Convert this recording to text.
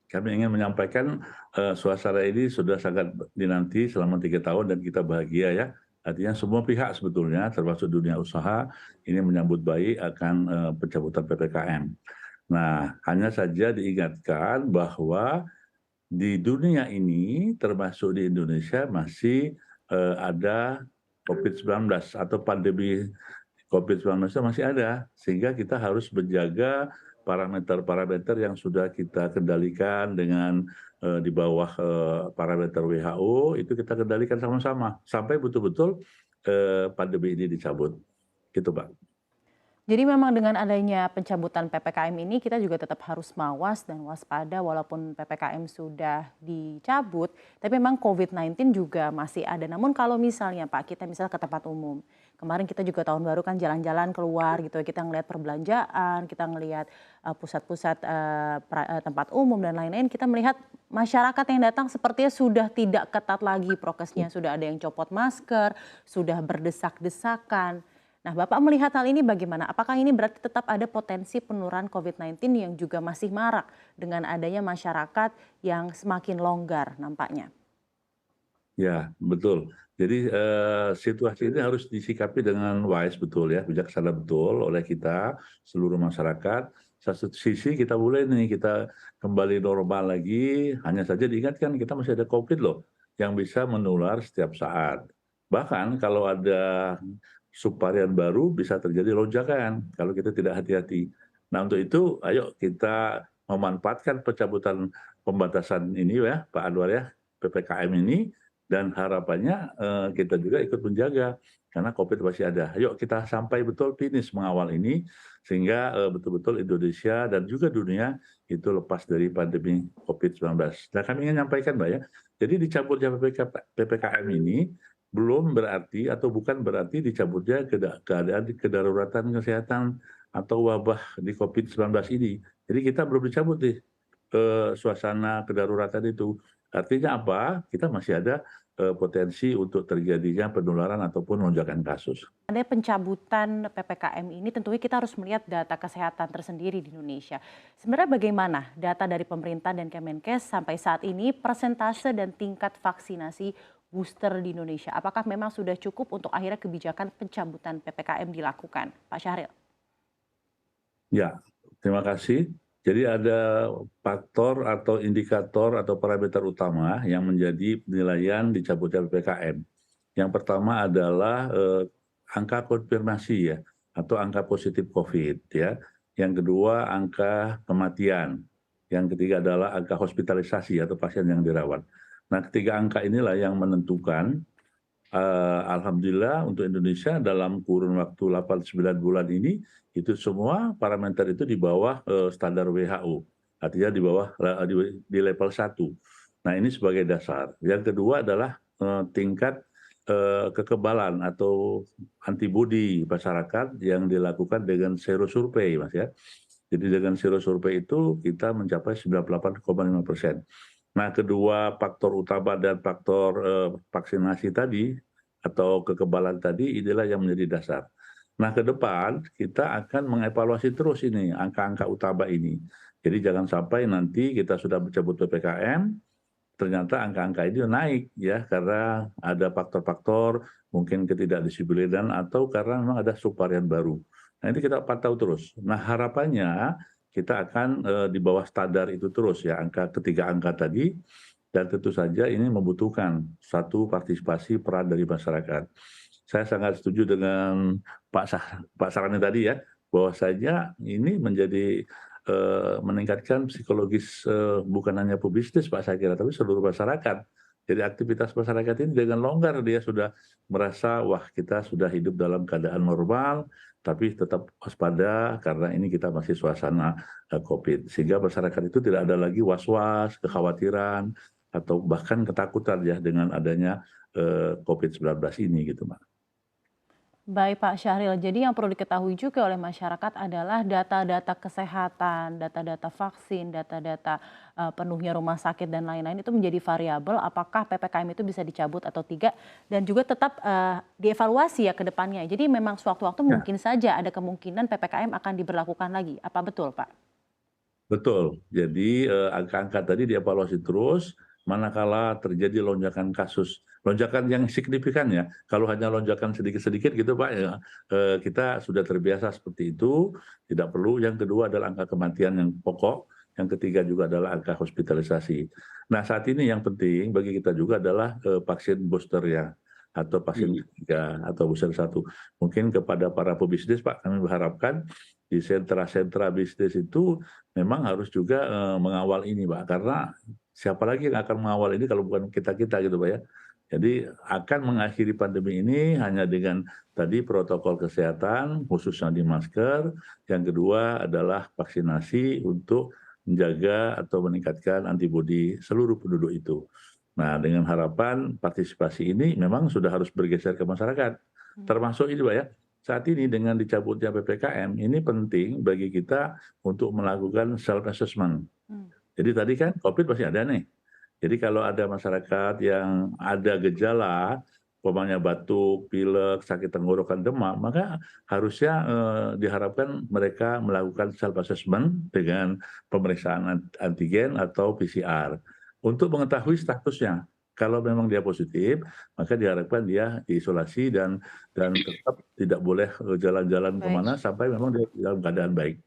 Kami ingin menyampaikan, suasana ini sudah sangat dinanti selama 3 tahun dan kita bahagia ya. Artinya semua pihak sebetulnya termasuk dunia usaha ini menyambut baik akan, pencabutan PPKM. Nah, hanya saja diingatkan bahwa di dunia ini termasuk di Indonesia masih, ada COVID-19 atau pandemi COVID-19 itu masih ada, sehingga kita harus menjaga parameter-parameter yang sudah kita kendalikan dengan, di bawah, parameter WHO itu kita kendalikan sama-sama, sampai betul-betul, pandemi ini dicabut, gitu, Mbak. Jadi memang dengan adanya pencabutan PPKM ini kita juga tetap harus mawas dan waspada walaupun PPKM sudah dicabut, tapi memang COVID-19 juga masih ada. Namun kalau misalnya Pak, kita misalnya ke tempat umum, kemarin kita juga tahun baru kan jalan-jalan keluar gitu, kita ngelihat perbelanjaan, kita ngelihat pusat-pusat tempat umum dan lain-lain, kita melihat masyarakat yang datang sepertinya sudah tidak ketat lagi prokesnya, sudah ada yang copot masker, sudah berdesak-desakan. Nah, Bapak melihat hal ini bagaimana? Apakah ini berarti tetap ada potensi penurunan COVID-19 yang juga masih marak dengan adanya masyarakat yang semakin longgar nampaknya? Ya, betul. Jadi, situasi ini harus disikapi dengan wise betul ya, bijaksana betul oleh kita, seluruh masyarakat. Satu sisi kita boleh nih, kita kembali normal lagi, hanya saja diingatkan kita masih ada Covid loh, yang bisa menular setiap saat. Bahkan kalau ada subvarian baru bisa terjadi lonjakan kalau kita tidak hati-hati. Nah, untuk itu ayo kita memanfaatkan pencabutan pembatasan ini ya, Pak Anwar ya, PPKM ini dan harapannya, kita juga ikut menjaga, karena Covid masih ada. Ayo kita sampai betul finish mengawal ini, sehingga, betul-betul Indonesia dan juga dunia itu lepas dari pandemi Covid-19. Nah, kami ingin menyampaikan, Mbak, ya, jadi dicabutnya PPKM ini belum berarti atau bukan berarti dicabutnya keadaan kedaruratan kesehatan atau wabah di Covid-19 ini. Jadi kita belum dicabut nih, suasana kedaruratan itu. Artinya apa? Kita masih ada, potensi untuk terjadinya penularan ataupun lonjakan kasus. Ada pencabutan PPKM ini tentunya kita harus melihat data kesehatan tersendiri di Indonesia. Sebenarnya bagaimana data dari pemerintah dan Kemenkes sampai saat ini persentase dan tingkat vaksinasi booster di Indonesia? Apakah memang sudah cukup untuk akhirnya kebijakan pencabutan PPKM dilakukan? Pak Syahril. Ya, terima kasih. Jadi ada faktor atau indikator atau parameter utama yang menjadi penilaian dicabutnya PPKM. Yang pertama adalah, angka konfirmasi ya, atau angka positif COVID ya. Yang kedua angka kematian. Yang ketiga adalah angka hospitalisasi atau pasien yang dirawat. Nah, ketiga angka inilah yang menentukan, alhamdulillah untuk Indonesia dalam kurun waktu 8-9 bulan ini, itu semua parameter itu di bawah, standar WHO. Artinya di bawah di level 1. Nah, ini sebagai dasar. Yang kedua adalah, tingkat, kekebalan atau antibodi masyarakat yang dilakukan dengan serosurvei, Mas, ya. Jadi dengan serosurvei itu kita mencapai 98,5%. Nah, kedua faktor utama dan faktor, vaksinasi tadi atau kekebalan tadi inilah yang menjadi dasar. Nah, ke depan kita akan mengevaluasi terus ini angka-angka utama ini. Jadi jangan sampai nanti kita sudah mencabut PPKM, ternyata angka-angka ini naik ya karena ada faktor-faktor mungkin ketidakdisiplinan atau karena memang ada subvarian baru. Nah, ini kita pantau terus. Nah, harapannya kita akan, di bawah standar itu terus ya, angka ketiga angka tadi dan tentu saja ini membutuhkan satu partisipasi peran dari masyarakat. Saya sangat setuju dengan Pak Sarani tadi ya, bahwasanya ini menjadi, meningkatkan psikologis, bukan hanya pebisnis Pak saya kira, tapi seluruh masyarakat. Jadi aktivitas masyarakat ini dengan longgar dia sudah merasa, wah kita sudah hidup dalam keadaan normal, tapi tetap waspada karena ini kita masih suasana, Covid. Sehingga masyarakat itu tidak ada lagi was-was, kekhawatiran, atau bahkan ketakutan ya dengan adanya, COVID-19 ini gitu, Mbak. Baik Pak Syahril, jadi yang perlu diketahui juga oleh masyarakat adalah data-data kesehatan, data-data vaksin, data-data penuhnya rumah sakit dan lain-lain itu menjadi variabel apakah PPKM itu bisa dicabut atau tidak dan juga tetap dievaluasi ya ke depannya. Jadi memang sewaktu-waktu Ya. mungkin saja ada kemungkinan PPKM akan diberlakukan lagi. Apa betul Pak? Betul. Jadi, angka-angka tadi dievaluasi terus, manakala terjadi lonjakan kasus, lonjakan yang signifikan ya, kalau hanya lonjakan sedikit-sedikit gitu Pak ya, kita sudah terbiasa seperti itu, tidak perlu. Yang kedua adalah angka kematian yang pokok, yang ketiga juga adalah angka hospitalisasi. Nah, saat ini yang penting bagi kita juga adalah, vaksin booster ya, atau vaksin Mhm. ketiga atau booster satu. Mungkin kepada para pebisnis Pak, kami mengharapkan di sentra-sentra bisnis itu memang harus juga, mengawal ini, Pak, karena siapa lagi yang akan mengawal ini kalau bukan kita-kita gitu, Pak, ya. Jadi akan mengakhiri pandemi ini hanya dengan tadi protokol kesehatan, khususnya di masker, yang kedua adalah vaksinasi untuk menjaga atau meningkatkan antibodi seluruh penduduk itu. Nah, dengan harapan partisipasi ini memang sudah harus bergeser ke masyarakat. Hmm. Termasuk ini, Pak, ya, saat ini dengan dicabutnya PPKM, ini penting bagi kita untuk melakukan self assessment. Hmm. Jadi tadi kan COVID masih ada nih. Jadi kalau ada masyarakat yang ada gejala, umpamanya batuk, pilek, sakit tenggorokan, demam, maka harusnya diharapkan mereka melakukan self assessment dengan pemeriksaan antigen atau PCR untuk mengetahui statusnya. Kalau memang dia positif, maka diharapkan dia diisolasi dan tetap tidak boleh jalan-jalan Baik. kemana sampai memang dia dalam keadaan baik.